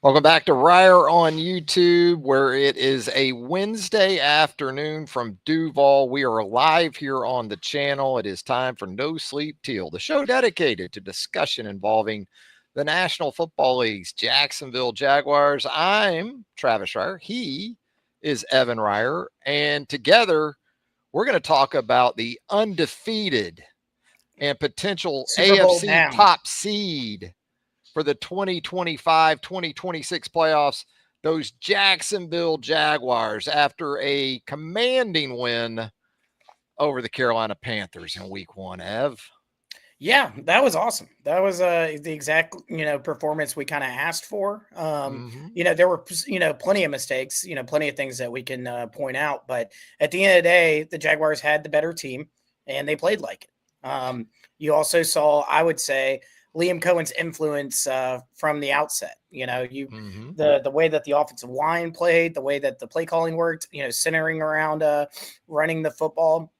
Welcome back to Reier on YouTube, where it is a Wednesday afternoon from Duval. We are live here on the channel. It is time for No Sleep TEAL, the show dedicated to discussion involving the National Football League's Jacksonville Jaguars. I'm Travis Reier. He is Evan Reier. And together, we're going to talk about the undefeated and potential Super Bowl AFC down. top seed for the 2025-2026 playoffs, those Jacksonville Jaguars, after a commanding win over the Carolina Panthers in week one, Ev. Yeah, that was awesome. That was the exact performance we kind of asked for. There were plenty of mistakes, plenty of things that we can point out, but at the end of the day, the Jaguars had the better team and they played like it. You also saw, I would say, Liam Coen's influence from the outset. The way that the offensive line played, the way that the play calling worked, centering around running the football,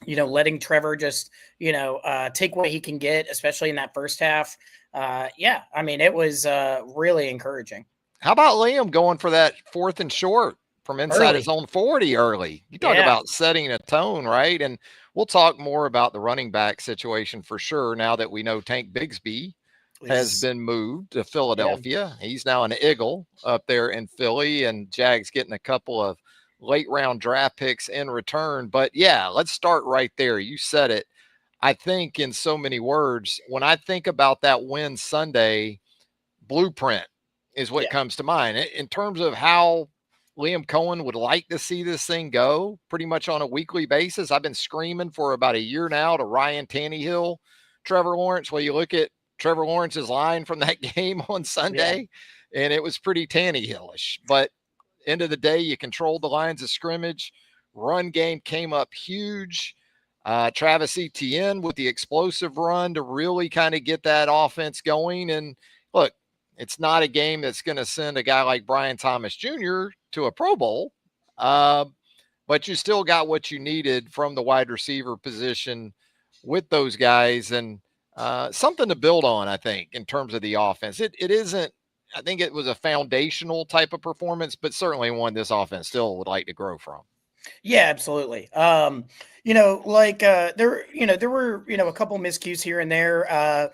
letting Trevor just, take what he can get, especially in that first half. It was really encouraging. How about Liam going for that 4th and short from inside his own 40 early? You talk about setting a tone, right? And we'll talk more about the running back situation for sure now that we know Tank Bigsby has been moved to Philadelphia. Yeah. He's now an Eagle up there in Philly, and Jags getting a couple of late round draft picks in return. But yeah, let's start right there. You said it, I think, in so many words. When I think about that win Sunday, blueprint is what comes to mind in terms of how Liam Coen would like to see this thing go pretty much on a weekly basis. I've been screaming for about a year now to Ryan Tannehill, Trevor Lawrence. Well, you look at Trevor Lawrence's line from that game on Sunday, and it was pretty Tannehill-ish. But end of the day, you controlled the lines of scrimmage. Run game came up huge. Travis Etienne with the explosive run to really kind of get that offense going. And look, it's not a game that's going to send a guy like Brian Thomas Jr. to a Pro Bowl, but you still got what you needed from the wide receiver position with those guys, and something to build on, I think, in terms of the offense. It isn't, I think it was a foundational type of performance, but certainly one this offense still would like to grow from. Yeah, absolutely. There were, a couple miscues here and there.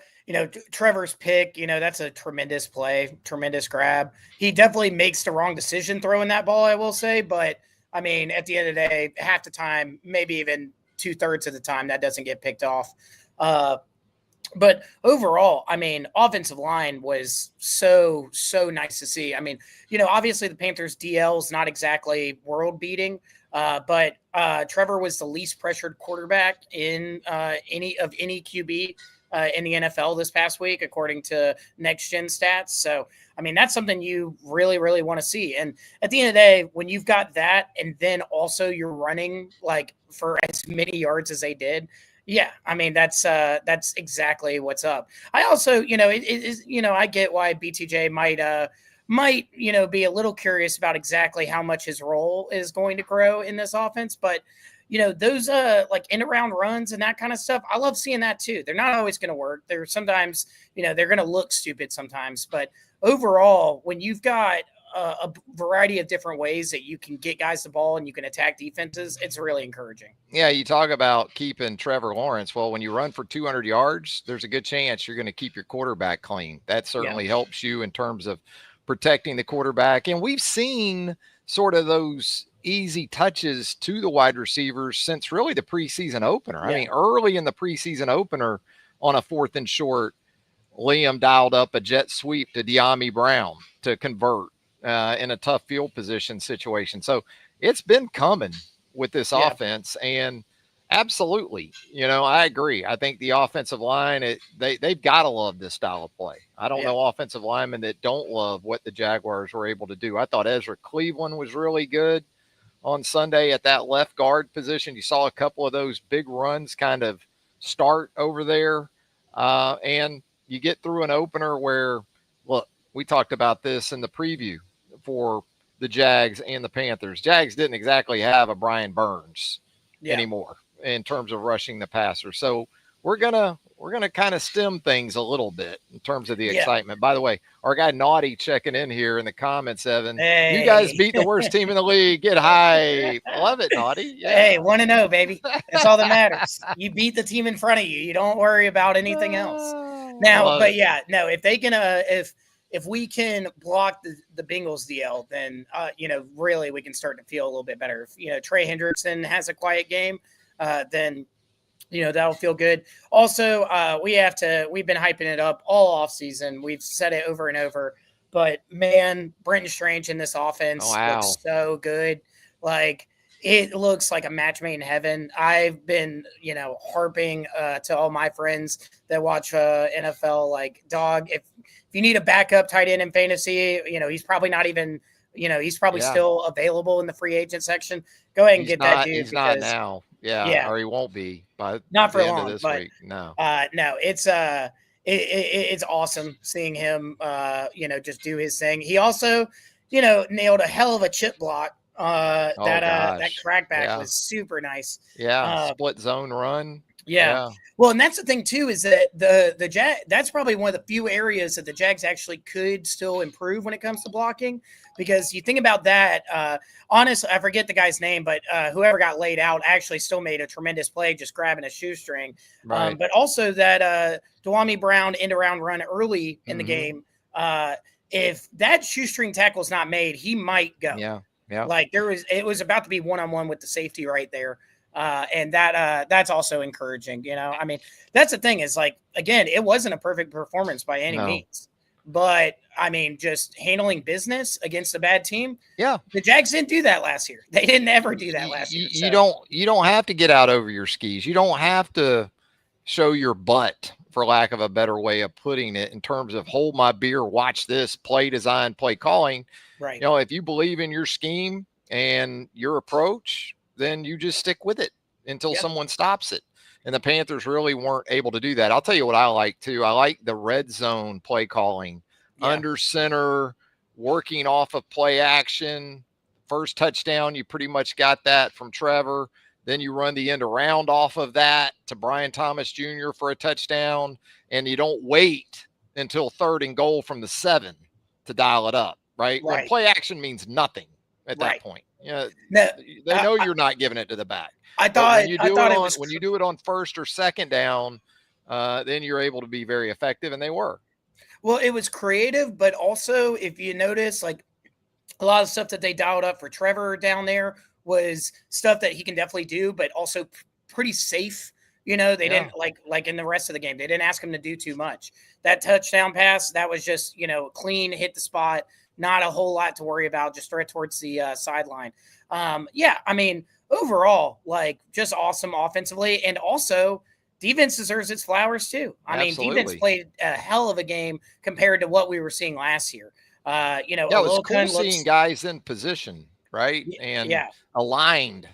Trevor's pick, that's a tremendous play, tremendous grab. He definitely makes the wrong decision throwing that ball, I will say. But, at the end of the day, half the time, maybe even 2/3 of the time, that doesn't get picked off. But overall, offensive line was so nice to see. Obviously the Panthers DL is not exactly world beating, but Trevor was the least pressured quarterback in any QB in the NFL this past week, according to Next Gen Stats. So, that's something you really, really want to see. And at the end of the day, when you've got that, and then also you're running like for as many yards as they did, yeah, that's exactly what's up. I also, I get why BTJ might be a little curious about exactly how much his role is going to grow in this offense, but those like end around runs and that kind of stuff, I love seeing that too. They're not always going to work. They're sometimes, they're going to look stupid sometimes, but overall, when you've got a variety of different ways that you can get guys the ball and you can attack defenses, it's really encouraging. Yeah, you talk about keeping Trevor Lawrence. Well, when you run for 200 yards, there's a good chance you're going to keep your quarterback clean. That certainly helps you in terms of protecting the quarterback. And we've seen sort of those easy touches to the wide receivers since really the preseason opener. Early in the preseason opener on a 4th and short, Liam dialed up a jet sweep to De'Ami Brown to convert in a tough field position situation. So it's been coming with this offense, and absolutely, I agree. I think the offensive line, they've got to love this style of play. I don't know offensive linemen that don't love what the Jaguars were able to do. I thought Ezra Cleveland was really good on Sunday at that left guard position. You saw a couple of those big runs kind of start over there, and you get through an opener where, look, we talked about this in the preview for the Jags and the Panthers. Jags didn't exactly have a Brian Burns anymore in terms of rushing the passer. So we're gonna kind of stem things a little bit in terms of the Yeah. excitement. By the way, our guy Naughty checking in here in the comments, Evan. You guys Hey. beat the worst team in the league. Get hype. Love it, Naughty. Hey, Yeah. 1-0, baby. That's all that matters. You beat the team in front of you. You don't worry about anything else. I Now, love but it. yeah, no, if they can if we can block the Bengals DL, then really we can start to feel a little bit better. If Trey Hendrickson has a quiet game, then that'll feel good. Also, we've been hyping it up all off season. We've said it over and over, but man, Brenton Strange in this Oh, offense wow. looks so good. Like, it looks like a match made in heaven. I've been, harping to all my friends that watch NFL, like, dog, if you need a backup tight end in fantasy, he's probably not even, he's probably Yeah. still available in the free agent section. Go ahead and He's get that not. dude He's not because, now. Yeah, yeah, or he won't be by not for the end of long, this but week. No. no, it's awesome seeing him just do his thing. He also nailed a hell of a chip block. Oh That gosh. crackback Yeah. was super nice. Yeah. Uh, Split zone run. yeah. Yeah. Well, and that's the thing too, is that the that's probably one of the few areas that the Jags actually could still improve when it comes to blocking. Because you think about that, honestly, I forget the guy's name, but whoever got laid out actually still made a tremendous play just grabbing a shoestring. Right. But also that Dewami Brown end around run early in the Mm-hmm. game, if that shoestring tackle is not made, he might go. Yeah. Yeah. Like it was about to be one-on-one with the safety right there. And that's also encouraging. I mean, that's the thing is, like, again, it wasn't a perfect performance by any No. means, but I mean, just handling business against a bad team. Yeah. The Jags didn't do that last year. They didn't ever do that last year. You don't have to get out over your skis. You don't have to show your butt, for lack of a better way of putting it, in terms of hold my beer, watch this, play design, play calling. Right. If you believe in your scheme and your approach, then you just stick with it until someone stops it. And the Panthers really weren't able to do that. I'll tell you what I like too. I like the red zone play calling, under center, working off of play action. First touchdown, you pretty much got that from Trevor. Then you run the end around off of that to Brian Thomas Jr. for a touchdown. And you don't wait until 3rd and goal from the 7 to dial it up, right? When play action means nothing at that point. They know you're not giving it to the back. I thought when you do it on 1st or 2nd down, then you're able to be very effective, and they were. Well, it was creative, but also, if you notice, like, a lot of stuff that they dialed up for Trevor down there was stuff that he can definitely do, but also pretty safe. They didn't like in the rest of the game, they didn't ask him to do too much. That touchdown pass, that was just, clean, hit the spot, not a whole lot to worry about, just throw it towards the sideline. I mean, overall, like, just awesome offensively. And also, defense deserves its flowers too. I mean, defense played a hell of a game compared to what we were seeing last year. It was cool seeing guys in position, right? And aligned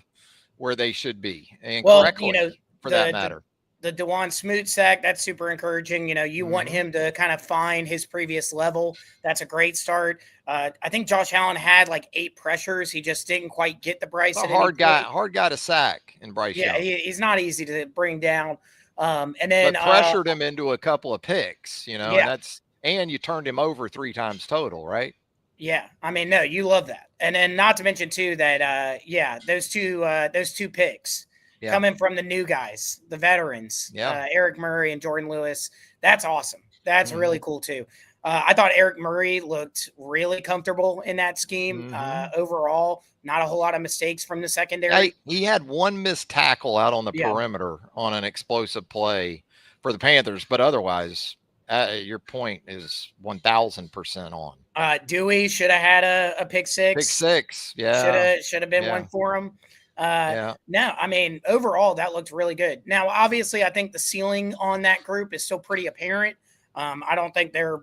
where they should be, and correctly, for that matter. The DeJuan Smoot sack, that's super encouraging. You want him to kind of find his previous level. That's a great start. I think Josh Allen had like 8 pressures. He just didn't quite get the Bryce. Hard guy to sack in Bryce. Yeah, he's not easy to bring down. And then pressured him into a couple of picks, and you turned him over 3 times total, right? Yeah, I mean, no, you love that. And then not to mention too that those two picks coming from the new guys, the veterans, Eric Murray and Jordan Lewis. That's awesome. That's really cool too. I thought Eric Murray looked really comfortable in that scheme. Overall, not a whole lot of mistakes from the secondary. He had 1 missed tackle out on the perimeter on an explosive play for the Panthers, but otherwise, your point is 1,000% on. Dewey should have had a pick six. Pick six, yeah. Should have been one for him. No, I mean, overall, that looked really good. Now, obviously, I think the ceiling on that group is still pretty apparent. I don't think they're,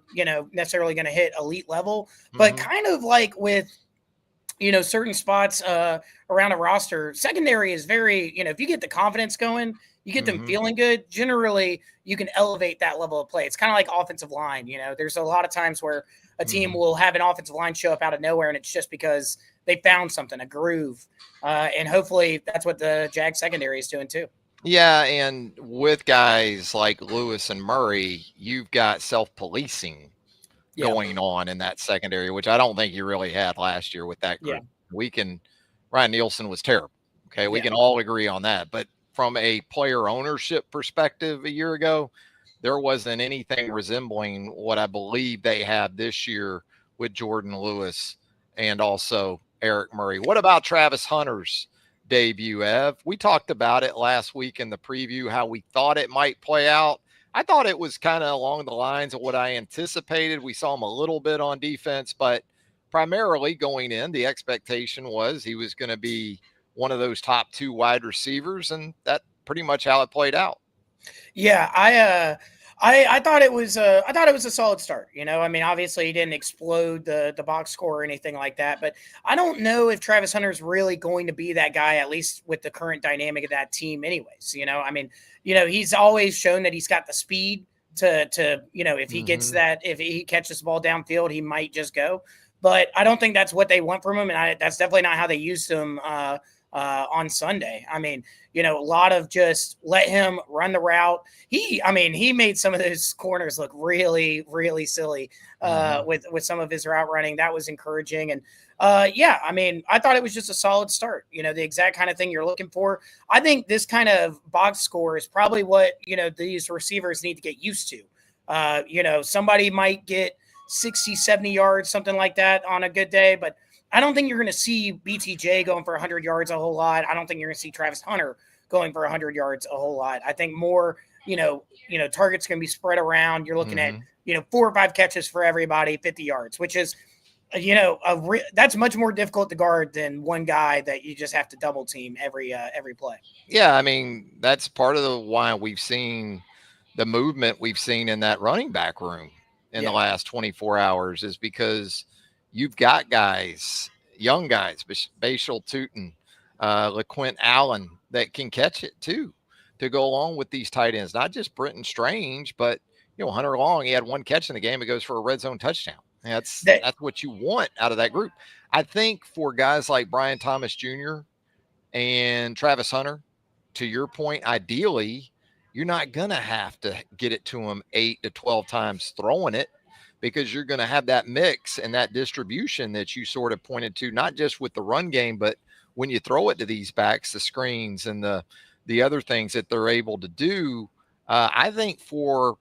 necessarily going to hit elite level, but kind of like with, certain spots around a roster, secondary is very, if you get the confidence going, you get them feeling good, generally you can elevate that level of play. It's kind of like offensive line. There's a lot of times where a team will have an offensive line show up out of nowhere, and it's just because they found something, a groove. And hopefully that's what the Jags secondary is doing too. Yeah, and with guys like Lewis and Murray, you've got self-policing Yeah. going on in that secondary, which I don't think you really had last year with that Yeah. group. Ryan Nielsen was terrible. Okay, we Yeah. can all agree on that. But from a player ownership perspective, a year ago, there wasn't anything resembling what I believe they have this year with Jordan Lewis and also Eric Murray. What about Travis Hunter's debut, Ev? We talked about it last week in the preview, how we thought it might play out. I thought it was kind of along the lines of what I anticipated. We saw him a little bit on defense, but primarily going in, the expectation was he was going to be one of those top two wide receivers, and that pretty much how it played out. Yeah, I thought it was a solid start. I mean, obviously he didn't explode the box score or anything like that, but I don't know if Travis Hunter's really going to be that guy, at least with the current dynamic of that team. Anyways, I mean, he's always shown that he's got the speed to if he gets that, if he catches the ball downfield, he might just go. But I don't think that's what they want from him, and that's definitely not how they used him on Sunday. I mean, a lot of just let him run the route. He made some of those corners look really, really silly with some of his route running. That was encouraging. And yeah, I mean, I thought it was just a solid start. The exact kind of thing you're looking for. I think this kind of box score is probably what, these receivers need to get used to. Somebody might get 60, 70 yards, something like that on a good day, but I don't think you're going to see BTJ going for 100 yards a whole lot. I don't think you're going to see Travis Hunter going for 100 yards a whole lot. I think more, targets going to be spread around. You're looking at, 4 or 5 catches for everybody, 50 yards, which is, that's much more difficult to guard than one guy that you just have to double team every play. Yeah, I mean, that's part of why we've seen the movement we've seen in that running back room in the last 24 hours is because you've got guys, young guys, Bashal Tootin, LaQuint Allen, that can catch it too, to go along with these tight ends. Not just Brenton Strange, but Hunter Long. He had 1 catch in the game. It goes for a red zone touchdown. That's what you want out of that group. I think for guys like Brian Thomas Jr. and Travis Hunter, to your point, ideally, you're not going to have to get it to him 8 to 12 times throwing it, because you're going to have that mix and that distribution that you sort of pointed to, not just with the run game, but when you throw it to these backs, the screens and the other things that they're able to do. I think for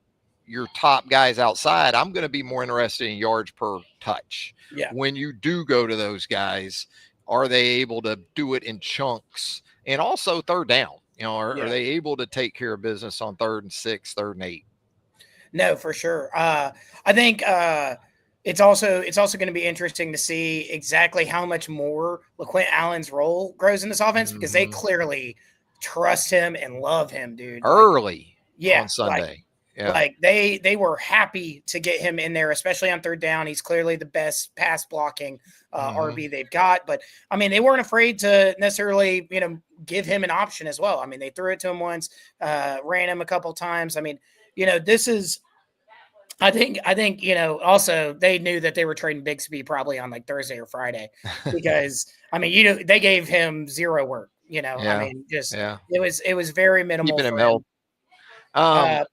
your top guys outside, I'm going to be more interested in yards per touch. Yeah. When you do go to those guys, are they able to do it in chunks? And also third down, are they able to take care of business on 3rd and 6, 3rd and 8? No, for sure. I think it's also going to be interesting to see exactly how much more LaQuint Allen's role grows in this offense, because they clearly trust him and love him, dude. Early on Sunday. Like they were happy to get him in there, especially on 3rd down. He's clearly the best pass blocking RB they've got. But I mean, they weren't afraid to necessarily, give him an option as well. I mean, they threw it to him once, ran him a couple times. I mean, this is, I think, also they knew that they were trading Bixby probably on like Thursday or Friday, because I mean, they gave him zero work, I mean, just, it was very minimal. Keeping him held. But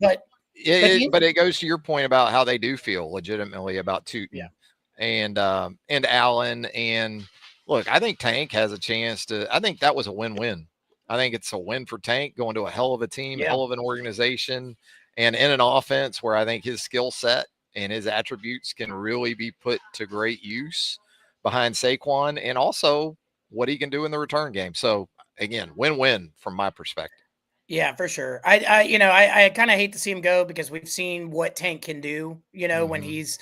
it goes to your point about how they do feel legitimately about Tootin and Allen. And look, I think Tank has a chance to. I think that was a win-win. I think it's a win for Tank, going to a hell of a team, hell of an organization, and in an offense where I think his skill set and his attributes can really be put to great use behind Saquon, and also what he can do in the return game. So again, win-win from my perspective. Yeah, for sure. I kind of hate to see him go, because we've seen what Tank can do, when he's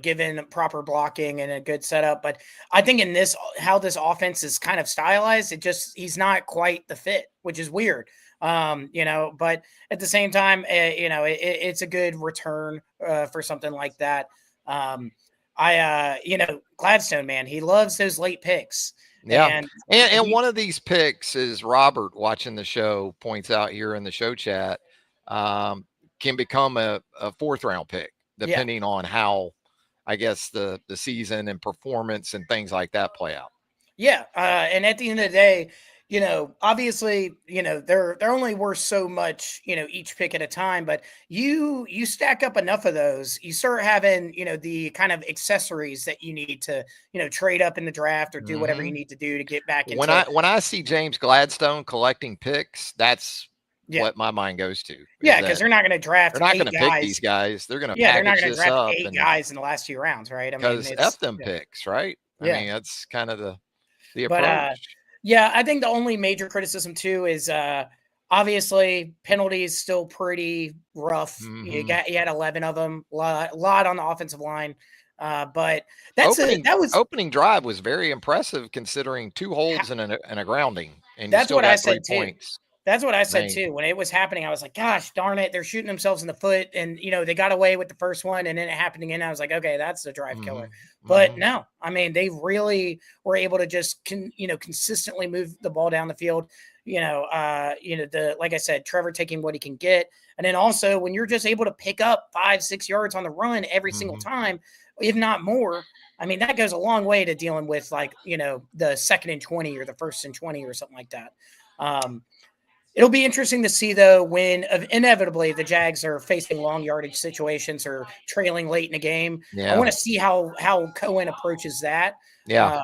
given proper blocking and a good setup. But I think in how this offense is kind of stylized, he's not quite the fit, which is weird. But at the same time, it's a good return for something like that. Gladstone, man, he loves those late picks. Yeah. And one of these picks is Robert, watching the show, points out here in the show chat, can become a 4th round pick, depending on how, I guess, the season and performance and things like that play out. Yeah. And at the end of the day, obviously, they're only worth so much, each pick at a time, but you stack up enough of those, you start having, the kind of accessories that you need to, trade up in the draft or do whatever you need to do to get back When into. I see James Gladstone collecting picks, that's what my mind goes to. Yeah, because they're not going to draft they're not 8 going to pick these guys. They're going to Yeah, they're not package going to this draft up 8 and guys in the last few rounds, right? I mean, because F them picks, right? I mean, that's kind of the but approach. yeah, I think the only major criticism too is obviously penalties still pretty rough. You had 11 of them, a lot on the offensive line. But opening drive was very impressive considering 2 holds and a grounding, and that's you still what got I 3 said too. points. That's what I said too. When it was happening, I was like, gosh, darn it. They're shooting themselves in the foot. And, they got away with the first one and then it happened again. I was like, okay, that's the drive killer. But no, I mean, they really were able to just, consistently move the ball down the field. Like I said, Trevor taking what he can get. And then also when you're just able to pick up 5-6 yards on the run every single time, if not more, I mean, that goes a long way to dealing with the 2nd and 20 or the 1st and 20 or something like that. It'll be interesting to see, though, when inevitably the Jags are facing long yardage situations or trailing late in the game. Yeah. I want to see how Coen approaches that. Yeah.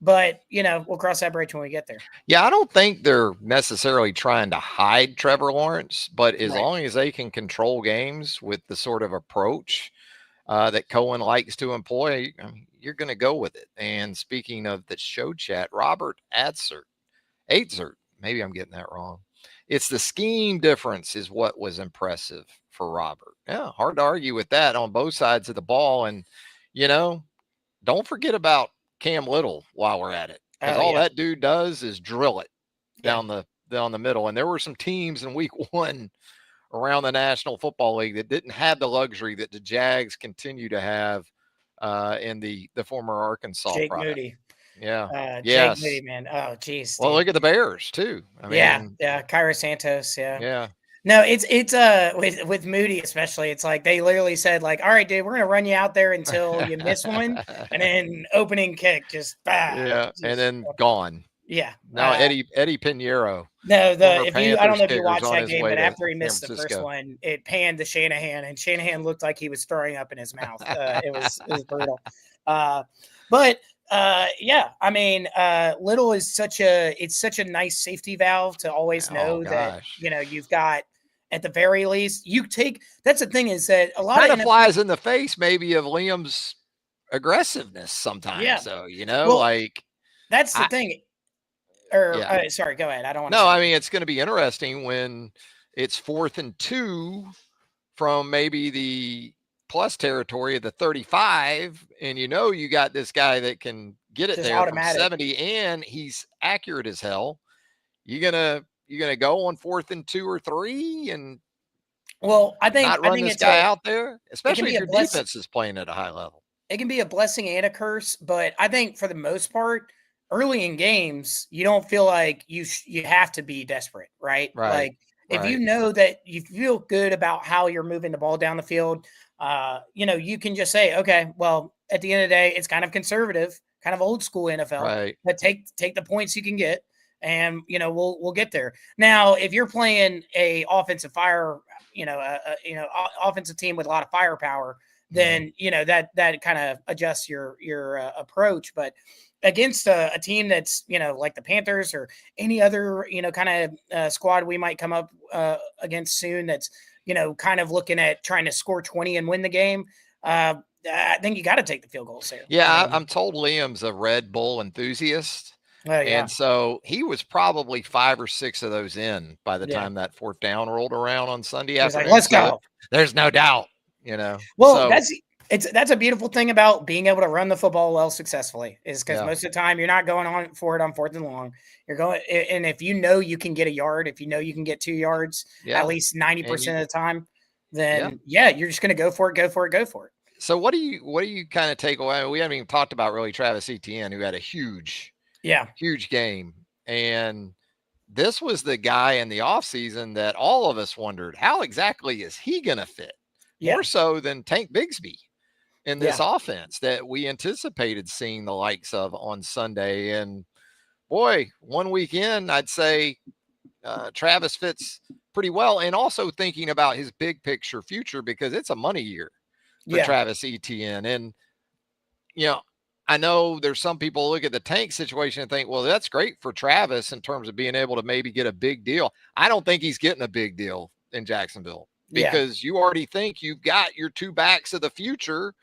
But, we'll cross that bridge when we get there. Yeah, I don't think they're necessarily trying to hide Trevor Lawrence, but as long as they can control games with the sort of approach that Coen likes to employ, I mean, you're going to go with it. And speaking of the show chat, Robert Atzert, maybe I'm getting that wrong. It's the scheme difference is what was impressive for Robert. Yeah, hard to argue with that on both sides of the ball. And, don't forget about Cam Little while we're at it. Because all that dude does is drill it down the middle. And there were some teams in week 1 around the National Football League that didn't have the luxury that the Jags continue to have in the former Arkansas Jake product. Moody. Yeah. Jake Moody, man. Oh, geez. Well, look at the Bears too. I mean, Kyra Santos. Yeah. No, it's with Moody especially. It's like they literally said, like, all right, dude, we're gonna run you out there until you miss one, and then opening kick just and then gone. Yeah. Now Eddie Pinheiro. No, I don't know if you watched that game, but after he missed the first one, it panned to Shanahan, and Shanahan looked like he was throwing up in his mouth. It was brutal. But I mean, Little is such a nice safety valve to always know that you've got at the very least that's the thing is that a lot kind of flies in the face maybe of Liam's aggressiveness sometimes. Yeah. So that's the thing. Sorry, go ahead. I don't want to. No, I mean it's going to be interesting when it's 4th and 2 from maybe the plus territory of the 35, and you got this guy that can get it there from 70, and he's accurate as hell. You gonna go on 4th and 2 or 3, and I think not run this guy out there, especially if your defense is playing at a high level. It can be a blessing and a curse, but I think for the most part, early in games, you don't feel like you have to be desperate, right? Like if you know that you feel good about how you're moving the ball down the field, you can just say, okay, well, at the end of the day, it's kind of conservative, kind of old school NFL, but take the points you can get, and we'll get there. Now, if you're playing a offensive offensive team with a lot of firepower, then that kind of adjusts your approach. But against a team that's like the Panthers or any other kind of squad we might come up against soon, that's kind of looking at trying to score 20 and win the game, I think you got to take the field goals there. Yeah, I'm told Liam's a Red Bull enthusiast. And so he was probably 5 or 6 of those in by the time that 4th down rolled around on Sunday afternoon. Like, let's go. There's no doubt, Well, that's a beautiful thing about being able to run the football well successfully, is because most of the time you're not going on for it on 4th and long. You're going, and if you can get a yard, if you can get 2 yards, at least 90% of the time, then you're just going to go for it. So what do you kind of take away? We haven't even talked about really Travis Etienne, who had a huge game. And this was the guy in the offseason that all of us wondered, how exactly is he going to fit? More so than Tank Bigsby in this offense that we anticipated seeing the likes of on Sunday. And boy, 1 weekend, I'd say Travis fits pretty well. And also thinking about his big picture future, because it's a money year for Yeah. Travis Etienne. And, you know, I know there's some people look at the Tank situation and think, well, that's great for Travis in terms of being able to maybe get a big deal. I don't think he's getting a big deal in Jacksonville, Yeah. because you already think you've got your two backs of the future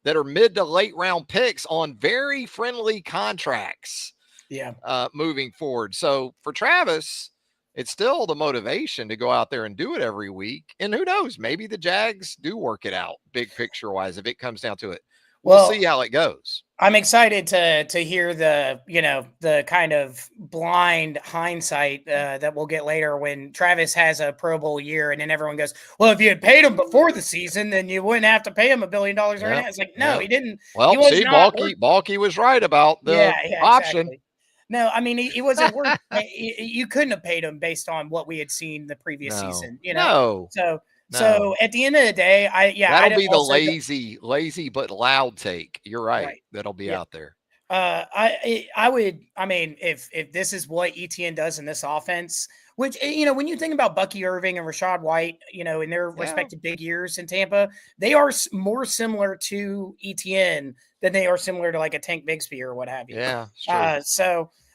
that are mid to late round picks on very friendly contracts. Yeah. Moving forward. So for Travis, it's still the motivation to go out there and do it every week. And who knows, maybe the Jags do work it out big picture wise if it comes down to it. We'll see how it goes. I'm excited to hear the kind of blind hindsight that we'll get later when Travis has a Pro Bowl year, and then everyone goes, "Well, if you had paid him before the season, then you wouldn't have to pay him $1 billion right now." It's like, no, he didn't. Well, he was see, not Balky was right about the option. Exactly. No, I mean he wasn't worth. You couldn't have paid him based on what we had seen the previous season. No. So at the end of the day, that'll be the lazy but loud take. You're right. That'll be out there. I mean, if this is what ETN does in this offense, which, when you think about Bucky Irving and Rachaad White, in their respective big years in Tampa, they are more similar to ETN than they are similar to like a Tank Bigsby or what have you. Yeah.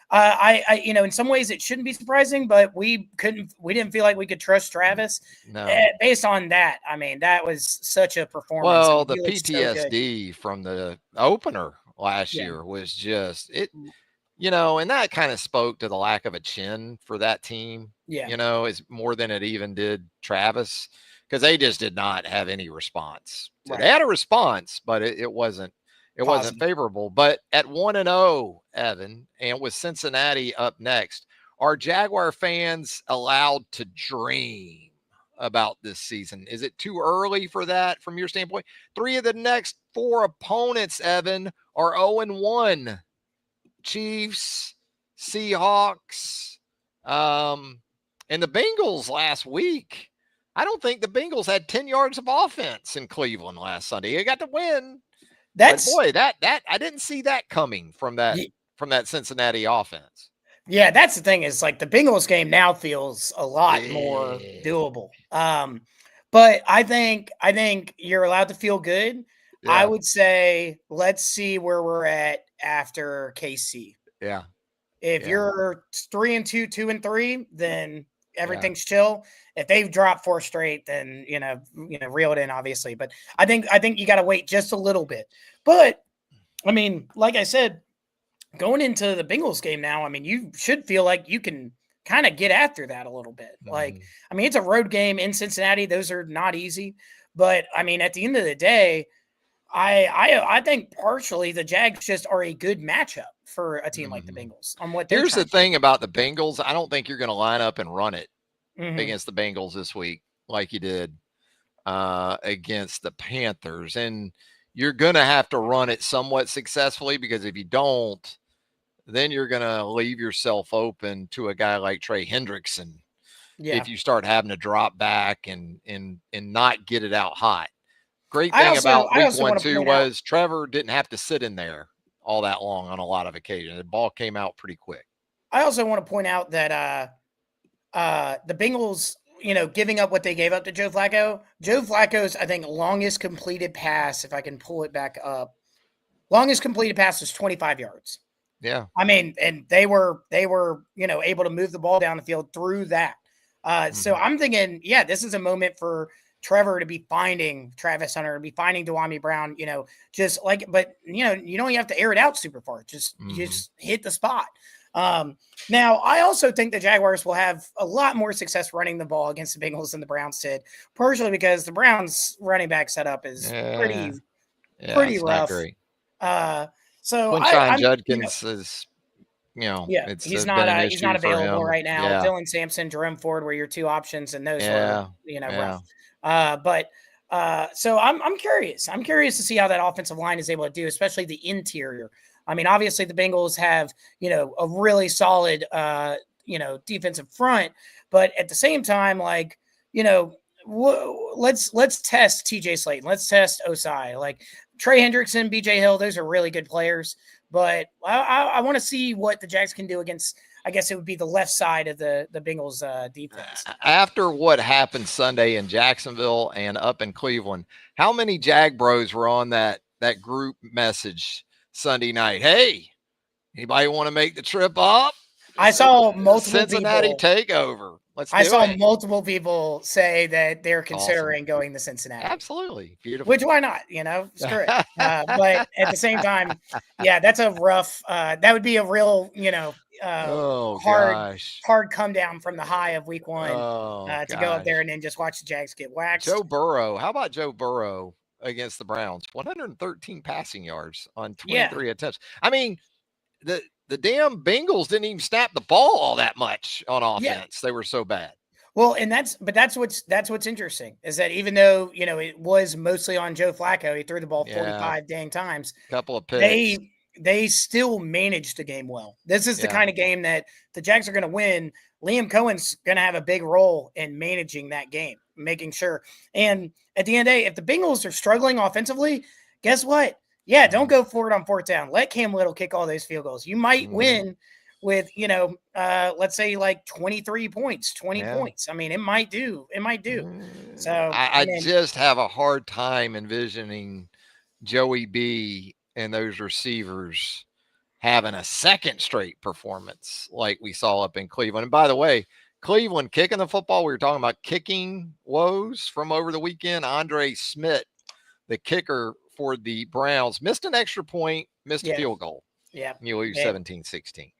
I in some ways it shouldn't be surprising, but we didn't feel like we could trust Travis. Based on that. I mean, that was such a performance. Well, the PTSD from the opener last year was just it, and that kind of spoke to the lack of a chin for that team. Is more than it even did Travis, because they just did not have any response. So they had a response, but it wasn't favorable. But at 1-0, Evan, and with Cincinnati up next, are Jaguar fans allowed to dream about this season? Is it too early for that from your standpoint? 3 of the next 4 opponents, Evan, are 0-1. Chiefs, Seahawks, and the Bengals last week. I don't think the Bengals had 10 yards of offense in Cleveland last Sunday. They got the win. But boy, that I didn't see that coming from that Cincinnati offense. Yeah, that's the thing, is like the Bengals game now feels a lot more doable. But I think you're allowed to feel good. Yeah. I would say let's see where we're at after KC. Yeah. If you're 3-2, 2-3, then everything's chill. If they've dropped 4 straight, then reel it in, obviously. But I think you got to wait just a little bit. But I mean, like I said, going into the Bengals game now, I mean, you should feel like you can kind of get after that a little bit. Like, I mean, it's a road game in Cincinnati; those are not easy. But I mean, at the end of the day, I think partially the Jags just are a good matchup for a team like the Bengals. On what here's the thing about the Bengals, I don't think you're going to line up and run it against the Bengals this week like you did against the Panthers, and you're going to have to run it somewhat successfully, because if you don't, then you're going to leave yourself open to a guy like Trey Hendrickson if you start having to drop back and not get it out hot. Great thing about week 1, 2 was Trevor didn't have to sit in there all that long on a lot of occasions. The ball came out pretty quick. I also want to point out that the Bengals, giving up what they gave up to Joe Flacco's, I think, longest completed pass, if I can pull it back up, longest completed pass was 25 yards. Yeah. I mean, and they were able to move the ball down the field through that. So I'm thinking, this is a moment for Trevor to be finding Travis Hunter, to be finding Dewami Brown, just like, but you don't even have to air it out super far. Just hit the spot. Now, I also think the Jaguars will have a lot more success running the ball against the Bengals than the Browns did, partially because the Browns running back setup is pretty rough. Not great. So Quinshon Judkins is, he's not available right now. Yeah. Dylan Sampson, Jerome Ford were your 2 options, and those were rough. So I'm curious. I'm curious to see how that offensive line is able to do, especially the interior. I mean, obviously the Bengals have, a really solid, defensive front, but at the same time, like, let's test TJ Slayton. Let's test Osai. Like, Trey Hendrickson, BJ Hill, those are really good players. But I want to see what the Jags can do against, I guess it would be the left side of the Bengals defense. After what happened Sunday in Jacksonville and up in Cleveland, how many Jag Bros were on that group message Sunday night? Hey, anybody want to make the trip up? I saw multiple Cincinnati people, takeover. I saw multiple people say that they're considering awesome. going to Cincinnati. Absolutely. Beautiful. Which, why not? Screw it. But at the same time, yeah, that's a rough, that would be a real, hard come down from the high of week one to go up there and then just watch the Jags get waxed. Joe Burrow. How about Joe Burrow against the Browns? 113 passing yards on 23 attempts. I mean, the damn Bengals didn't even snap the ball all that much on offense. They were so bad. Well, and that's what's interesting is that even though, it was mostly on Joe Flacco, he threw the ball 45 dang times. Couple of picks. They still managed the game well. This is the kind of game that the Jags are going to win. Liam Coen's going to have a big role in managing that game, making sure. And at the end of the day, if the Bengals are struggling offensively, guess what? Yeah, don't go for it on fourth down. Let Cam Little kick all those field goals. You might win with, let's say like 23 points, 20 points. I mean, it might do. So I just have a hard time envisioning Joey B and those receivers having a second straight performance like we saw up in Cleveland. And by the way, Cleveland kicking the football, we were talking about kicking woes from over the weekend. Andre Smith, the kicker for the Browns, missed an extra point, missed a field goal. Yeah. You lose 17-16.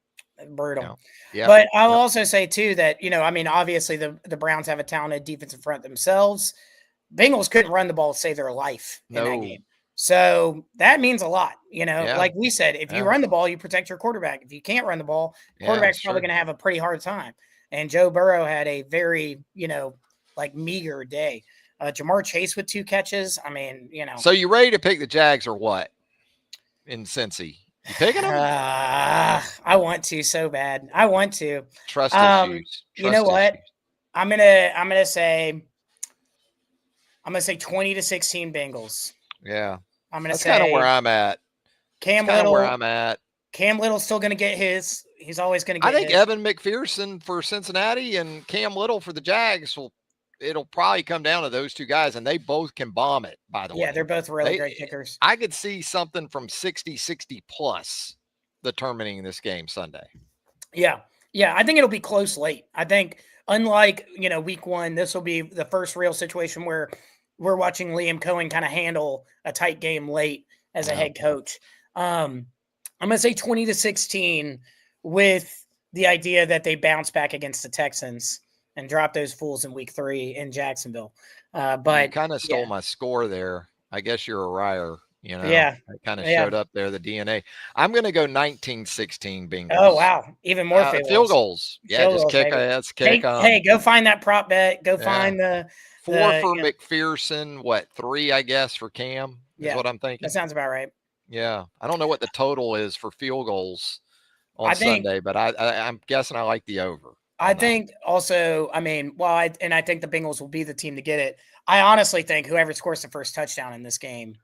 Brutal. Yeah. But I'll also say too that, obviously the Browns have a talented defensive front themselves. Bengals couldn't run the ball to save their life in that game. So that means a lot, like we said, if you run the ball, you protect your quarterback. If you can't run the ball, quarterback's probably going to have a pretty hard time. And Joe Burrow had a very, meager day. Jamar Chase with 2 catches. I mean, So you ready to pick the Jags or what in Cincy? You picking them? I want to so bad. I want to. Trust issues. You know what? I'm gonna say 20-16 Bengals. Yeah. That's kind of where I'm at. Cam Little's still gonna get his. He's always gonna get his. I think Evan McPherson for Cincinnati and Cam Little for the Jags it'll probably come down to those two guys, and they both can bomb it, by the way. Yeah, they're both really great kickers. I could see something from 60 plus determining this game Sunday. Yeah. Yeah, I think it'll be close late. I think unlike, week one, this will be the first real situation where we're watching Liam Coen kind of handle a tight game late as a head coach. I'm going to say 20-16 with the idea that they bounce back against the Texans and drop those fools in week 3 in Jacksonville. But you kind of stole my score there. I guess you're a Reier, Yeah. I kind of showed up there, the DNA. I'm going to go 19-16 Bengals. Oh, wow. Even more field goals. Yeah, just kick ass, kick on. Hey, go find that prop bet. Go find the 4 for McPherson. 3, I guess, for Cam is what I'm thinking. That sounds about right. Yeah. I don't know what the total is for field goals on Sunday, but I'm guessing I like the over. I think also, I think the Bengals will be the team to get it. I honestly think whoever scores the first touchdown in this game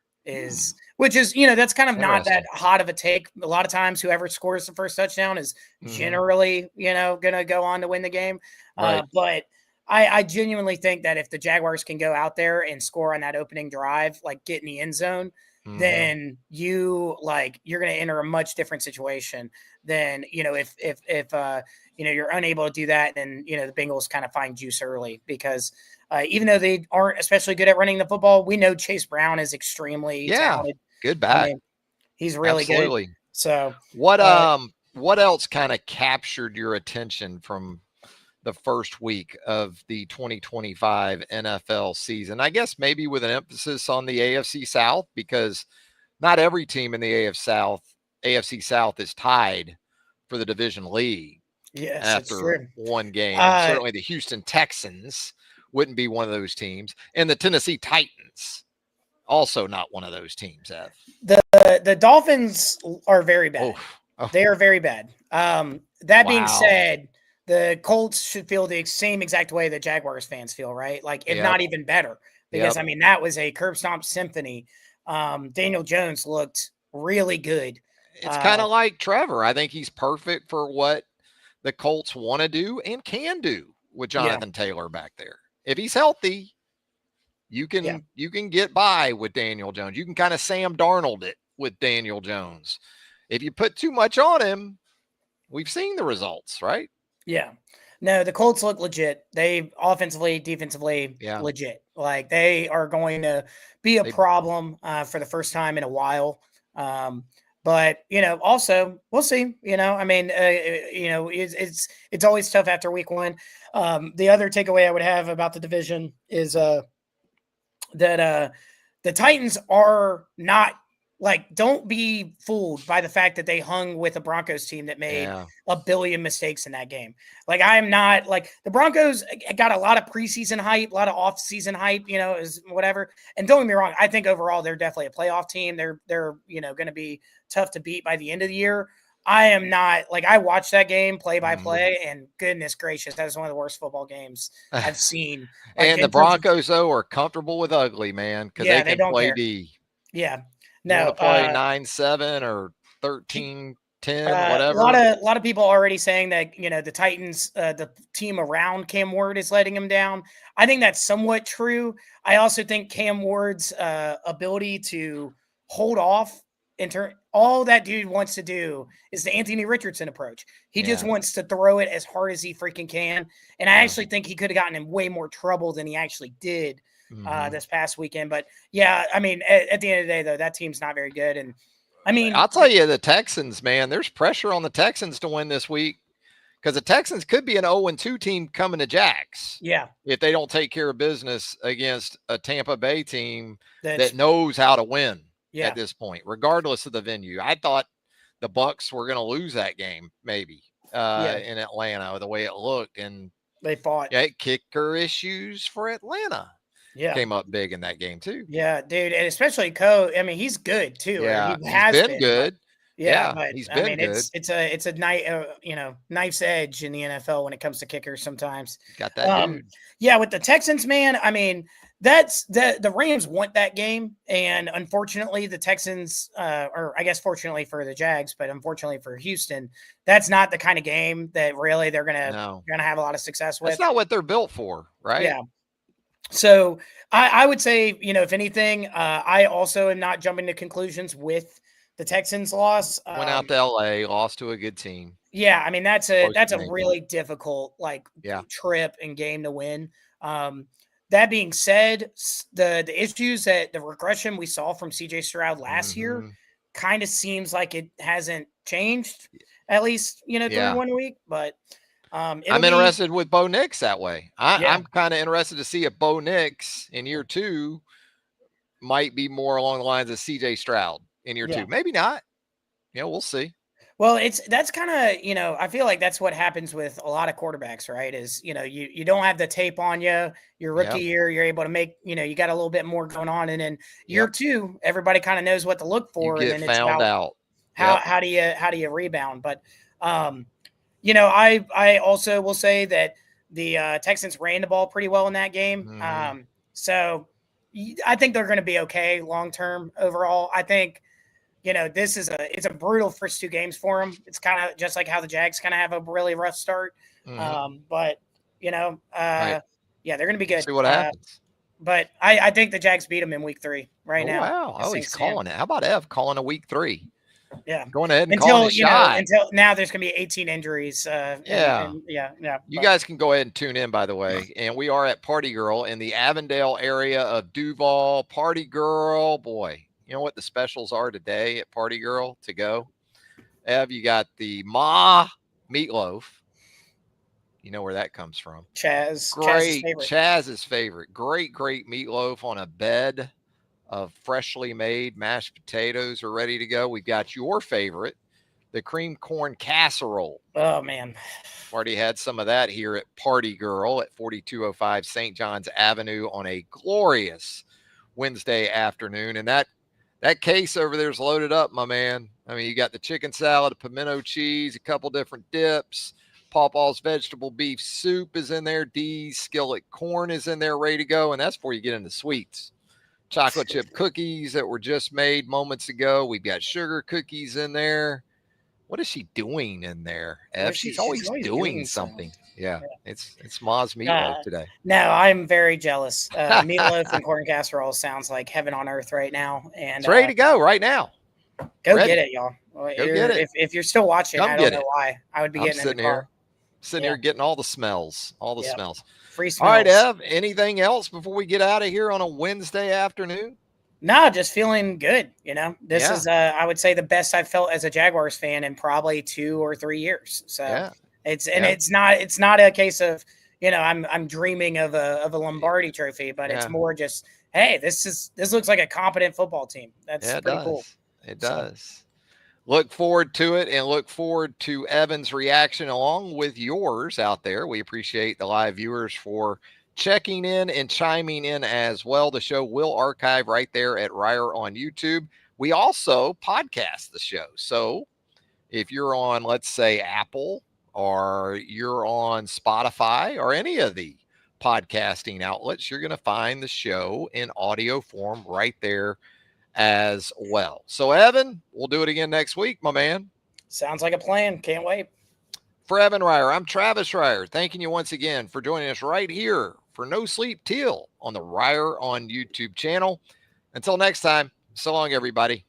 which is, that's kind of not that hot of a take. A lot of times whoever scores the first touchdown is generally, going to go on to win the game. Right. But I genuinely think that if the Jaguars can go out there and score on that opening drive, like get in the end zone, then you're going to enter a much different situation than, if you're unable to do that, then, the Bengals kind of find juice early because even though they aren't especially good at running the football, we know Chase Brown is extremely talented. Good back. He's really good. So what else kind of captured your attention from the first week of the 2025 NFL season? I guess maybe with an emphasis on the AFC South, because not every team in the AFC South is tied for the division lead. Yes, after one game. Certainly the Houston Texans wouldn't be one of those teams. And the Tennessee Titans, also not one of those teams, Ev. The Dolphins are very bad. Oh. They are very bad. That being said, the Colts should feel the same exact way that Jaguars fans feel, right? Like, if not even better. Because, that was a curb stomp symphony Daniel Jones looked really good. It's kind of like Trevor. I think he's perfect for what the Colts want to do and can do with Jonathan Taylor back there. If he's healthy, you can get by with Daniel Jones. You can kind of Sam Darnold it with Daniel Jones. If you put too much on him, we've seen the results, right? Yeah. No, the Colts look legit. They offensively, defensively, legit. Like they are going to be a problem for the first time in a while. But also we'll see. I mean, it's always tough after week one. The other takeaway I would have about the division is that the Titans are not. Like, don't be fooled by the fact that they hung with a Broncos team that made a billion mistakes in that game. Like, I am not like the Broncos got a lot of preseason hype, a lot of off-season hype, is whatever. And don't get me wrong, I think overall they're definitely a playoff team. They're going to be tough to beat by the end of the year. I am not like I watched that game play by play, and goodness gracious, that was one of the worst football games I've seen. Like, and the Broncos though are comfortable with ugly, man, because they can play D. Yeah. No, play 9-7 or 13-10, whatever. A lot of people already saying that the Titans, the team around Cam Ward is letting him down. I think that's somewhat true. I also think Cam Ward's ability to hold off all that dude wants to do is the Anthony Richardson approach. He just wants to throw it as hard as he freaking can. And I actually think he could have gotten in way more trouble than he actually did. This past weekend. But I mean, at the end of the day, though, that team's not very good. And I mean, I'll tell you, the Texans, man, there's pressure on the Texans to win this week because the Texans could be an 0-2 team coming to Jags. Yeah. If they don't take care of business against a Tampa Bay team that knows how to win at this point, regardless of the venue. I thought the Bucs were going to lose that game, maybe in Atlanta, the way it looked. And they fought. Kicker issues for Atlanta. Came up big in that game too. Yeah, dude, and especially Coe. I mean, he's good too. Yeah, he has been good. But he's been good. It's a night, knife's edge in the NFL when it comes to kickers. Sometimes got that dude. Yeah, with the Texans, man. I mean, that's the Rams want that game, and unfortunately, the Texans, or I guess fortunately for the Jags, but unfortunately for Houston, that's not the kind of game that really they're gonna have a lot of success with. That's not what they're built for, right? Yeah. So I would say, if anything, I also am not jumping to conclusions with the Texans loss. Went out to LA, lost to a good team. Yeah, I mean that's a really difficult trip and game to win. That being said, the issues that the regression we saw from CJ Stroud last year kind of seems like it hasn't changed, at least through 1 week, but. I'm interested with Bo Nix that way. I'm kind of interested to see if Bo Nix in year 2 might be more along the lines of CJ Stroud in year 2. Maybe not. We'll see. Well, that's kind of, I feel like that's what happens with a lot of quarterbacks, right? Is, you don't have the tape on you. Your rookie year, you're able to make, you got a little bit more going on. And then year 2, everybody kind of knows what to look for. You get and then found out. How do you rebound? But, I also will say that the Texans ran the ball pretty well in that game. So I think they're going to be okay long-term overall. I think, it's a brutal first 2 games for them. It's kind of just like how the Jags kind of have a really rough start. But, they're going to be good. See what happens. But I think the Jags beat them in week 3 now. Wow. Oh, he's calling it. How about Ev calling a week 3? Yeah, going ahead and calling a shot. Until now, there's going to be 18 injuries. You guys can go ahead and tune in, by the way. And we are at Party Girl in the Avondale area of Duval. Party Girl, boy, you know what the specials are today at Party Girl to go? Ev, you got the Ma meatloaf. You know where that comes from? Chaz's favorite. Great meatloaf on a bed of freshly made mashed potatoes are ready to go. We've got your favorite, the cream corn casserole. Oh, man. Already had some of that here at Party Girl at 4205 St. John's Avenue on a glorious Wednesday afternoon. And that case over there is loaded up, my man. I mean, you got the chicken salad, pimento cheese, a couple different dips. Pawpaw's vegetable beef soup is in there. Dee's skillet corn is in there ready to go. And that's before you get into sweets. chocolate chip cookies that were just made moments ago. We've got sugar cookies in there. What is she doing in there, Ev? Well, She's she's always always doing doing something. something. Yeah, Yeah. it's Ma's meatloaf today. No, I'm very jealous. Meatloaf and corn casserole sounds like heaven on earth right now. And It's ready to go right now. go Ready. get it, y'all. Go get it. If you're still watching, Come I get don't know it. why. I would be I'm getting in the sitting car. here getting all the smells, Yep. smells. Free smells. All right, Ev, anything else before we get out of here on a Wednesday afternoon? No, just feeling good. This Yeah. is, I would say, the best I've felt as a Jaguars fan in probably 2 or 3 years. So Yeah. it's not a case of, I'm dreaming of a Lombardi trophy, but it's more just, hey, this looks like a competent football team. That's pretty cool. It does. Look forward to it, and look forward to Evan's reaction along with yours out there. We appreciate the live viewers for checking in and chiming in as well. The show will archive right there at Reier on YouTube. We also podcast the show. So if you're on, let's say, Apple, or you're on Spotify or any of the podcasting outlets, you're going to find the show in audio form right there as well. So, Evan, we'll do it again next week, my man. Sounds like a plan. Can't wait. For Evan Reier, I'm Travis Reier. Thanking you once again for joining us right here for No Sleep Teal on the Reier on YouTube channel. Until next time, so long, everybody.